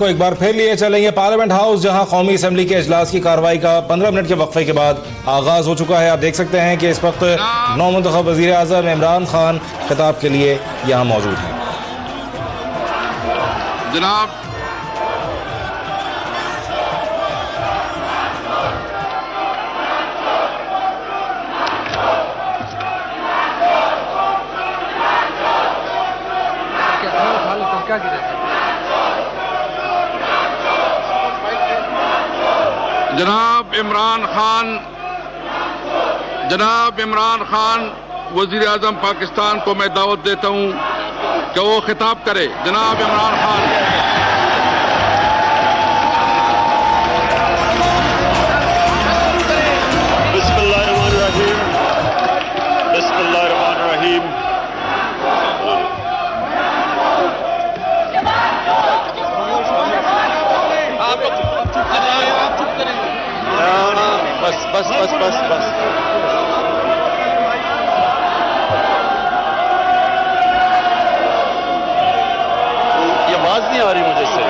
को एक बार फिर लिए चलेंगे पार्लियामेंट हाउस, जहां कौमी असेंबली के इजलास की कार्रवाई का 15 मिनट के वक्फे के बाद आगाज हो चुका है। आप देख सकते हैं कि इस वक्त नौमुंतखब वजीर आजम इमरान खान खिताब के लिए यहां मौजूद हैं। जनाब जनाब इमरान खान वजीर आजम पाकिस्तान को मैं दावत देता हूं कि वो खिताब करे। जनाब इमरान खान। बिस्मिल्लाहिर्रहमानिर्रहीम, बिस्मिल्लाहिर्रहमानिर्रहीम। बस बस बस बस ये आवाज नहीं आ रही मुझे से।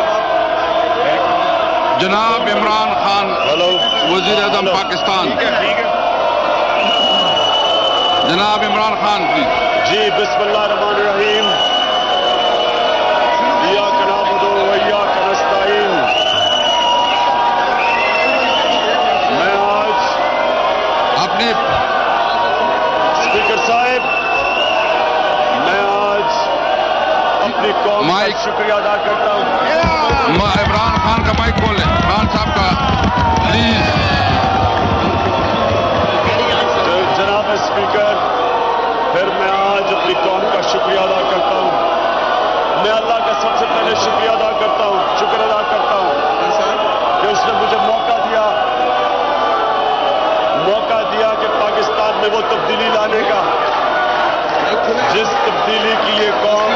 जनाब इमरान खान वजीर आजम पाकिस्तान। जनाब इमरान खान जी बिस्मिल्लाहिर्रहमानिर्रहीम। इय्याका नअबुदु व इय्याका नस्तईन। मैं आज अपने स्पीकर साहब, मैं आज अपनी कौम का शुक्रिया अदा करता हूँ। इमरान खान का माइक खोल लें, खान साहब का प्लीज। जनाब स्पीकर, फिर मैं आज अपनी कौम का शुक्रिया अदा करता हूँ। मैं अल्लाह का सबसे पहले शुक्रिया अदा करता हूँ, शुक्र अदा करता हूँ कि उसने मुझे मौका दिया कि पाकिस्तान में वो तब्दीली लाने का जिस तब्दीली की ये कौम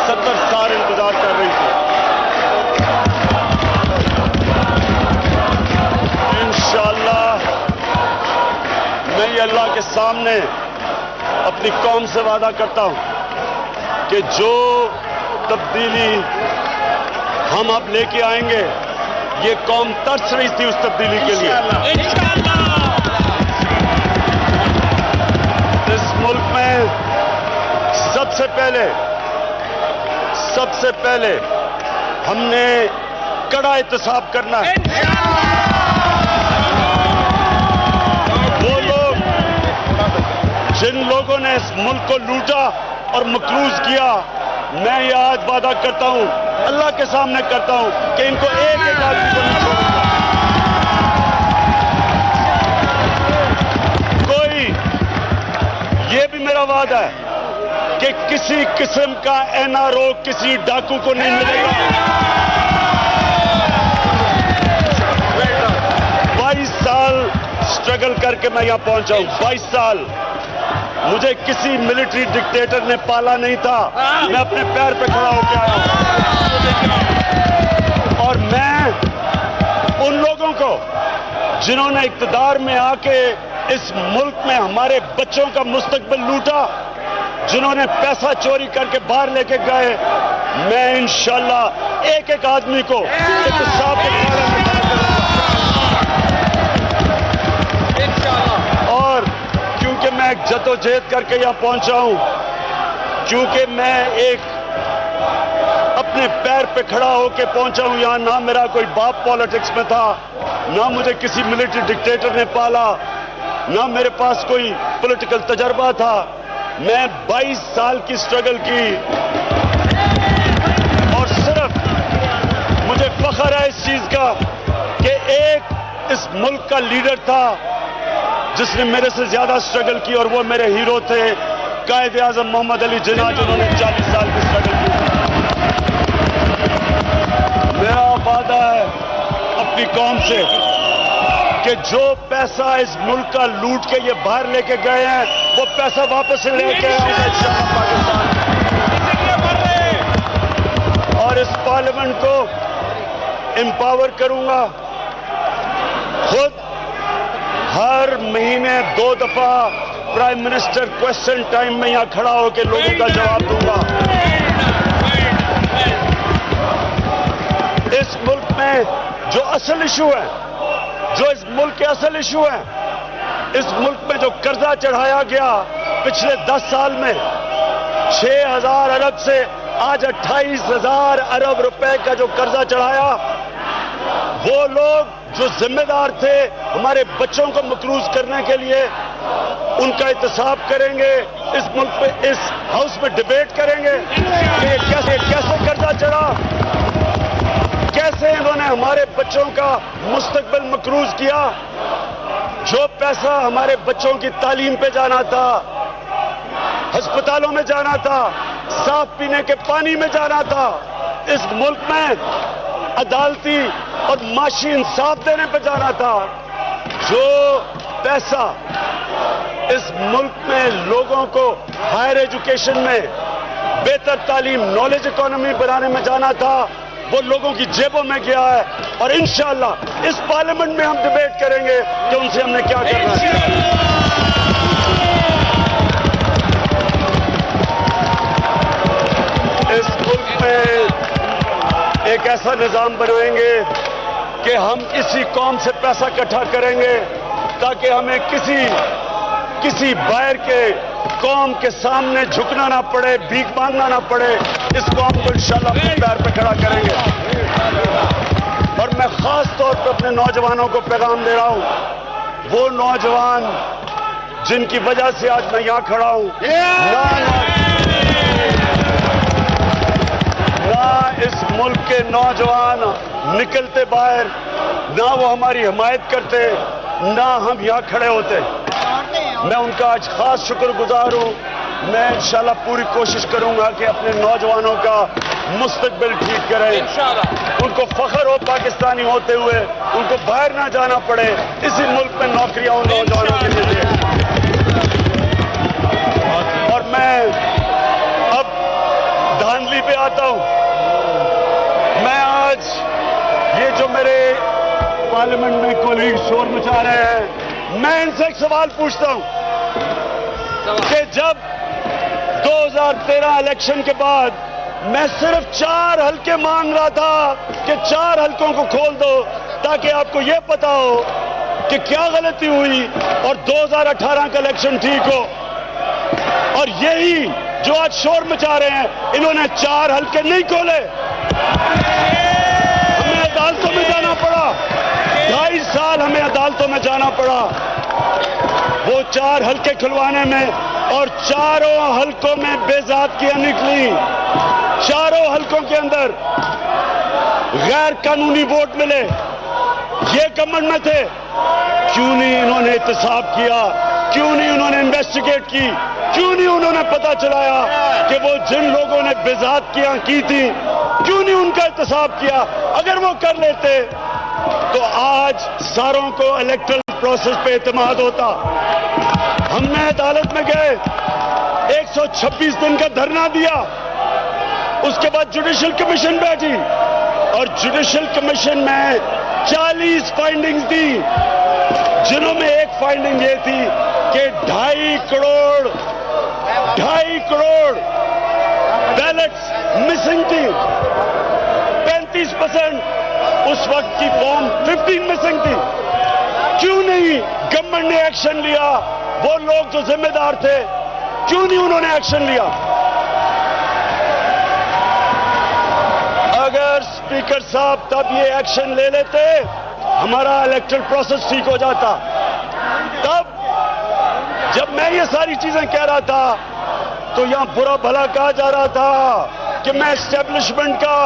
70 साल इंतजार कर रही थी। इंशाअल्लाह मैं ये अल्लाह के सामने अपनी कौम से वादा करता हूं कि जो तब्दीली हम अब लेके आएंगे, ये कौम तरस रही थी उस तब्दीली के लिए। इस मुल्क में सबसे पहले हमने कड़ा एहतसाब करना है। वो लोग जिन लोगों ने इस मुल्क को लूटा और मकरूज किया, मैं ये आज वादा करता हूं, अल्लाह के सामने करता हूं कि इनको एक एक आदमी को नहीं छोड़ूंगा। ये भी मेरा वादा है कि किसी किस्म का एनआरओ किसी डाकू को नहीं मिलेगा। 22 साल स्ट्रगल करके मैं यहां पहुंचा हूं। 22 साल मुझे किसी मिलिट्री डिक्टेटर ने पाला नहीं था। मैं अपने पैर पे खड़ा होकर आया हूं। और मैं उन लोगों को जिन्होंने इक्तदार में आके इस मुल्क में हमारे बच्चों का मुस्तकबिल लूटा, जिन्होंने पैसा चोरी करके बाहर लेके गए, मैं इंशाअल्लाह एक एक आदमी को एहतसाब के खिलाफ में खड़ा करूंगा। और क्योंकि मैं एक जद्दोजहद करके यहां पहुंचा हूं, क्योंकि मैं एक अपने पैर पे खड़ा होके पहुंचा हूं यहां, ना मेरा कोई बाप पॉलिटिक्स में था, ना मुझे किसी मिलिट्री डिक्टेटर ने पाला, ना मेरे पास कोई पॉलिटिकल तजर्बा था। मैं 22 साल की स्ट्रगल की और सिर्फ मुझे फख्र है इस चीज का कि एक इस मुल्क का लीडर था जिसने मेरे से ज्यादा स्ट्रगल की, और वो मेरे हीरो थे कायद आजम मोहम्मद अली जिन्ना, जिन्होंने 40 साल की स्ट्रगल की। मेरा वादा है अपनी कौम से कि जो पैसा इस मुल्क का लूट के ये बाहर लेके गए हैं, वो पैसा वापस लेके आऊंगा इंशाअल्लाह पाकिस्तान। और इस पार्लियामेंट को एम्पावर करूंगा। खुद हर महीने 2 दफा प्राइम मिनिस्टर क्वेश्चन टाइम में यहां खड़ा होकर लोगों का जवाब दूंगा। इस मुल्क में जो असल इशू है, जो इस मुल्क के असल इशू है, इस मुल्क में जो कर्जा चढ़ाया गया पिछले 10 साल में 6,000 अरब से आज 28,000 अरब रुपए का जो कर्जा चढ़ाया, वो लोग जो जिम्मेदार थे हमारे बच्चों को मकरूज करने के लिए, उनका एहतसाब करेंगे, इस मुल्क में इस हाउस में डिबेट करेंगे कि कैसे कर्जा चढ़ा, कैसे इन्होंने हमारे बच्चों का मुस्तकबिल मकरूज किया। जो पैसा हमारे बच्चों की तालीम पे जाना था, अस्पतालों में जाना था, साफ पीने के पानी में जाना था, इस मुल्क में अदालती और माशी इंसाफ देने पे जाना था, जो पैसा इस मुल्क में लोगों को हायर एजुकेशन में बेहतर तालीम, नॉलेज इकोनॉमी बनाने में जाना था, वो लोगों की जेबों में गया है। और इंशाअल्लाह इस पार्लियामेंट में हम डिबेट करेंगे कि उनसे हमने क्या करना है। इस मुल्क में एक ऐसा निजाम बनाएंगे कि हम इसी कौम से पैसा इकट्ठा करेंगे ताकि हमें किसी बाहर के कौम के सामने झुकना ना पड़े, भीख मांगना ना पड़े। इस कौम को इंशाअल्लाह अपने पैर पे खड़ा करेंगे। और मैं खास तौर पर अपने नौजवानों को पैगाम दे रहा हूं, वो नौजवान जिनकी वजह से आज मैं यहां खड़ा हूं, ना इस मुल्क के नौजवान निकलते बाहर, ना वो हमारी हिमायत करते, ना हम यहां खड़े होते। मैं उनका आज खास शुक्रगुजार हूं। मैं इंशाल्लाह पूरी कोशिश करूंगा कि अपने नौजवानों का मुस्तकबिल ठीक करें, उनको फख्र हो पाकिस्तानी होते हुए, उनको बाहर ना जाना पड़े, इसी मुल्क में नौकरियां उन नौजवानों के लिए। और मैं अब धांधली पे आता हूं। मैं आज ये जो मेरे पार्लियामेंट में कोलीग शोर मचा रहे हैं, मैं इनसे एक सवाल पूछता हूं कि जब 2013 इलेक्शन के बाद मैं सिर्फ 4 हल्के मांग रहा था कि 4 हल्कों को खोल दो ताकि आपको यह पता हो कि क्या गलती हुई और 2018 का इलेक्शन ठीक हो, और यही जो आज शोर मचा रहे हैं, इन्होंने 4 हल्के नहीं खोले। हमें अदालतों में जाना पड़ा, 2.5 साल हमें अदालतों में जाना पड़ा वो 4 हल्के खुलवाने में, और चारों हल्कों में बेज़ातियां निकली। चारों हल्कों के अंदर गैर कानूनी वोट मिले। ये गवर्नमेंट में थे, क्यों नहीं इन्होंने एहतसाब किया, क्यों नहीं उन्होंने इन्वेस्टिगेट की, क्यों नहीं उन्होंने पता चलाया कि वो जिन लोगों ने बेज़ातियां की थी, क्यों नहीं उनका एहतसाब किया। अगर वो कर लेते तो आज सारों को इलेक्टोरल प्रोसेस पे एतमाद होता। हमने अदालत में गए, 126 दिन का धरना दिया, उसके बाद जुडिशल कमीशन बैठी और जुडिशल कमीशन में 40 फाइंडिंग्स दी, जिनों में एक फाइंडिंग ये थी कि 2.5 करोड़ बैलेट्स मिसिंग थी, 35% उस वक्त की फॉर्म 15 मिसिंग थी। क्यों नहीं गवर्नमेंट ने एक्शन लिया? वो लोग जो जिम्मेदार थे, क्यों नहीं उन्होंने एक्शन लिया? अगर स्पीकर साहब तब ये एक्शन ले लेते, हमारा इलेक्टोरल प्रोसेस ठीक हो जाता। तब जब मैं ये सारी चीजें कह रहा था तो यहां बुरा भला कहा जा रहा था कि मैं एस्टेब्लिशमेंट का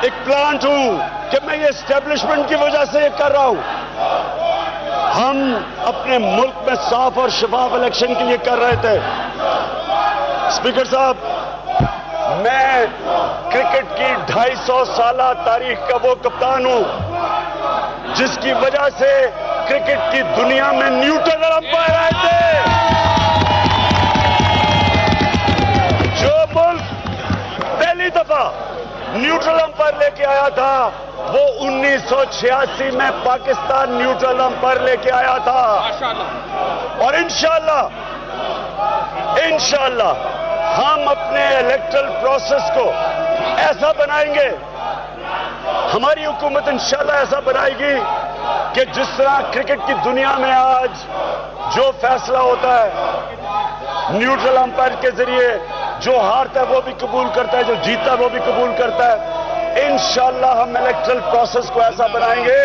एक प्लांट हूं, कि मैं ये एस्टेब्लिशमेंट की वजह से ये कर रहा हूं। हम अपने मुल्क में साफ और शफाफ इलेक्शन के लिए कर रहे थे। स्पीकर साहब, मैं क्रिकेट की 250 साला तारीख का वो कप्तान हूं जिसकी वजह से क्रिकेट की दुनिया में न्यूट्रल अंपायर आए थे। जो मुल्क पहली दफा न्यूट्रल अंपायर लेके आया था वो 1986 में पाकिस्तान न्यूट्रल अंपायर लेके आया था। और इंशाअल्लाह हम अपने इलेक्टोरल प्रोसेस को ऐसा बनाएंगे, हमारी हुकूमत इंशाल्लाह ऐसा बनाएगी कि जिस तरह क्रिकेट की दुनिया में आज जो फैसला होता है न्यूट्रल अंपायर के जरिए, जो हारता है वो भी कबूल करता है, जो जीतता है वो भी कबूल करता है। इंशाल्लाह हम इलेक्ट्रल प्रोसेस को ऐसा बनाएंगे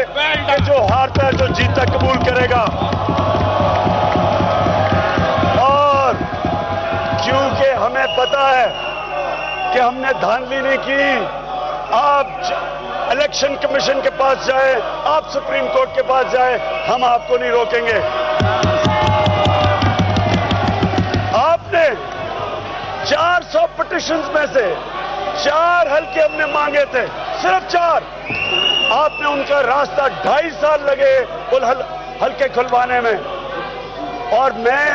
कि जो हारता है, जो जीतता है कबूल करेगा। और क्योंकि हमें पता है कि हमने धांधली नहीं की, आप इलेक्शन कमीशन के पास जाए, आप सुप्रीम कोर्ट के पास जाए, हम आपको नहीं रोकेंगे। आपने 400 पिटिशंस में से 4 हल्के हमने मांगे थे, सिर्फ 4। आपने उनका रास्ता 2.5 साल लगे उन हल्के खुलवाने में। और मैं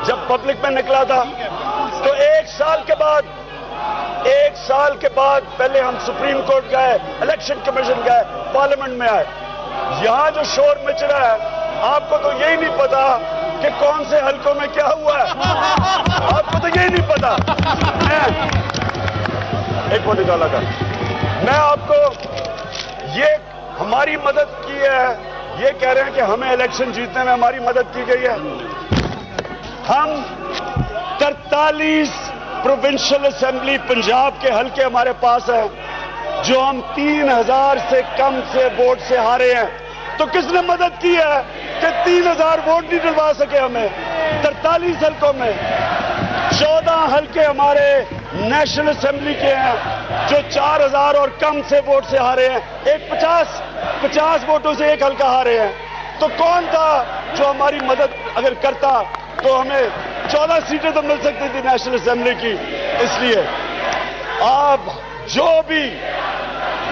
जब पब्लिक में निकला था तो 1 साल के बाद पहले हम सुप्रीम कोर्ट गए, इलेक्शन कमीशन गए, पार्लियामेंट में आए। यहां जो शोर मच रहा है, आपको तो यही नहीं पता कि कौन से हलकों में क्या हुआ है। आपको तो यही नहीं पता। एक वो निकाला था, मैं आपको ये हमारी मदद की है, ये कह रहे हैं कि हमें इलेक्शन जीतने में हमारी मदद की गई है। हम 43 प्रोविंशियल असेंबली पंजाब के हल्के हमारे पास है, जो हम 3000 से कम से वोट से हारे हैं। तो किसने मदद की है कि 3000 वोट नहीं दिलवा सके हमें? 43 हल्कों में 14 हल्के हमारे नेशनल असेंबली के हैं, जो 4000 और कम से वोट से हारे हैं। एक 50 वोटों से एक हल्का हारे हैं। तो कौन था जो हमारी मदद अगर करता तो हमें 14 सीटें तो मिल सकती थी नेशनल असेंबली की। इसलिए आप जो भी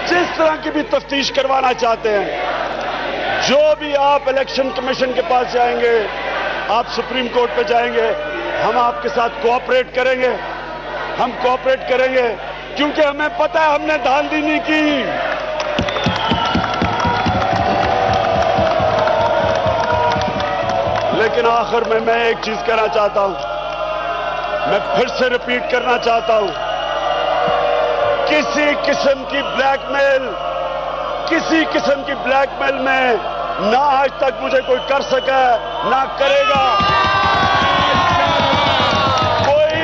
जिस तरह की भी तफ्तीश करवाना चाहते हैं, जो भी आप इलेक्शन कमीशन के पास जाएंगे, आप सुप्रीम कोर्ट पे जाएंगे, हम आपके साथ कोऑपरेट करेंगे। हम कोऑपरेट करेंगे क्योंकि हमें पता है हमने धांधली नहीं की। लेकिन आखिर में मैं एक चीज कहना चाहता हूं, मैं फिर से रिपीट करना चाहता हूं, किसी किस्म की ब्लैकमेल में ना आज तक मुझे कोई कर सका, ना करेगा कोई।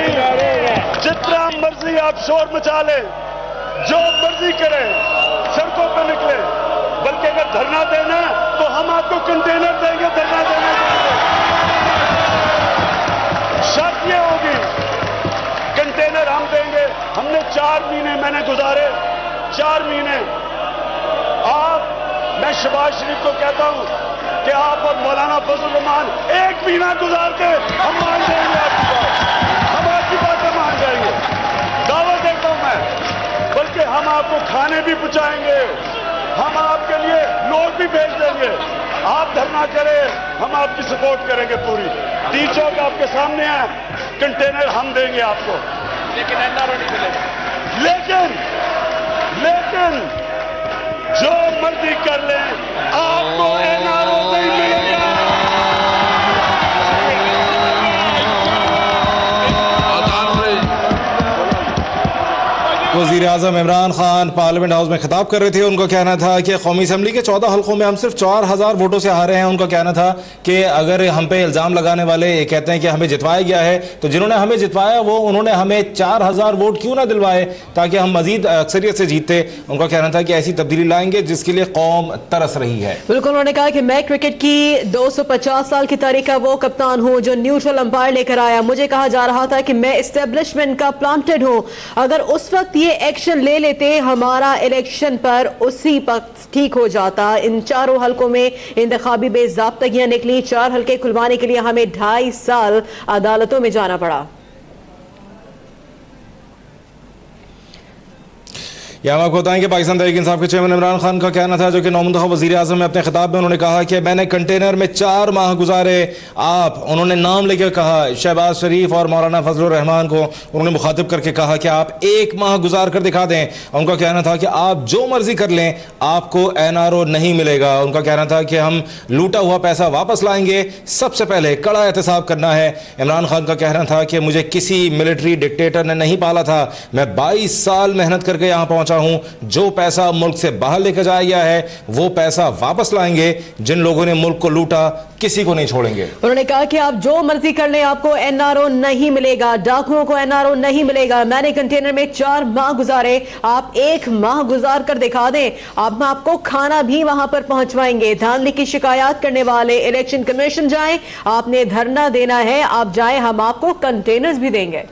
जितना मर्जी आप शोर मचा लें, जो मर्जी करें, सड़कों पर निकले, बल्कि अगर धरना देना तो हम आपको कंटेनर देंगे धरना देने के लिए। शर्त ये होगी, कंटेनर हम देंगे। हमने 4 महीने मैंने गुजारे, 4 महीने। मैं शहबाज शरीफ को कहता हूं कि आप और मौलाना फजल रहमान 1 महीना गुजार के हम मान जाएंगे आपकी बात, हम आपकी बातें मान जाएंगे। दावा देता हूं मैं, बल्कि हम आपको खाने भी पहुंचाएंगे, हम आपके लिए लोग भी भेज देंगे। आप धरना करें, हम आपकी सपोर्ट करेंगे पूरी। टी चौक आपके सामने है, कंटेनर हम देंगे आपको, लेकिन एनआरओ नहीं मिलेगा। लेकिन जो मर्जी कर लें, आपको एनआरओ नहीं मिलेगा। वज़ीर आज़म इमरान खान पार्लियामेंट हाउस में खिताब कर रहे थे। उनका कहना था कि कौमी असम्बली के 14 हल्कों में हम सिर्फ 4000 वोटों से हारे हैं। उनका कहना था कि अगर हम पे इल्ज़ाम लगाने वाले ये कहते हैं कि हमें जितवाया गया है, तो जिन्होंने हमें जितवाया उन्होंने हमें 4000 वोट क्यों ना दिलवाए ताकि हम मजीद अक्सरियत से जीतते। उनका कहना था कि ऐसी तब्दीली लाएंगे जिसके लिए कौम तरस रही है। बिल्कुल, उन्होंने कहा कि मैं क्रिकेट की 250 साल की तारीख का वो कप्तान हूँ जो न्यूट्रल अंपायर लेकर आया। मुझे कहा जा रहा था कि मैं इस्टेब्लिशमेंट का प्लांटेड हूँ। अगर उस वक्त ये एक्शन ले लेते, हमारा इलेक्शन पर उसी वक्त ठीक हो जाता। इन 4 हल्कों में इंतखाबी बेज़ाब्तगियां निकली। 4 हल्के खुलवाने के लिए हमें 2.5 साल अदालतों में जाना पड़ा। यहाँ आपको बताएं कि पाकिस्तान तहरीक इंसाफ के चेयरमैन इमरान खान का कहना था, जो कि नौमुंतखब वज़ीर आज़म में अपने खिताब में उन्होंने कहा कि मैंने कंटेनर में 4 माह गुजारे। उन्होंने नाम लेकर कहा, शहबाज शरीफ और मौलाना फजल रहमान को उन्होंने मुखातिब करके कहा कि आप 1 माह गुजार कर दिखा दें। उनका कहना था कि आप जो मर्जी कर लें, आपको एनआरओ नहीं मिलेगा। उनका कहना था कि हम लूटा हुआ पैसा वापस लाएंगे, सबसे पहले कड़ा एहतसाब करना है। इमरान खान का कहना था कि मुझे किसी मिलिट्री डिक्टेटर ने नहीं पाला था, मैं 22 साल मेहनत करके यहाँ पहुंचा पैसा हूं। जो पैसा मुल्क से बाहर लेकर जाया गया है वो पैसा वापस लाएंगे। जिन लोगों ने मुल्क को लूटा किसी को नहीं छोड़ेंगे। उन्होंने कहा कि आप जो मर्जी कर लें, आपको एनआरओ नहीं मिलेगा, डाकुओं को एनआरओ नहीं मिलेगा। मैंने कंटेनर में 4 माह गुजारे, आप 1 माह गुजार कर दिखा दें, अब हम आपको खाना भी वहां पर पहुंचवाएंगे। धांधली की शिकायत करने वाले इलेक्शन कमीशन जाएं, आपने धरना देना है, आप जाएं, हम आपको कंटेनर्स भी देंगे।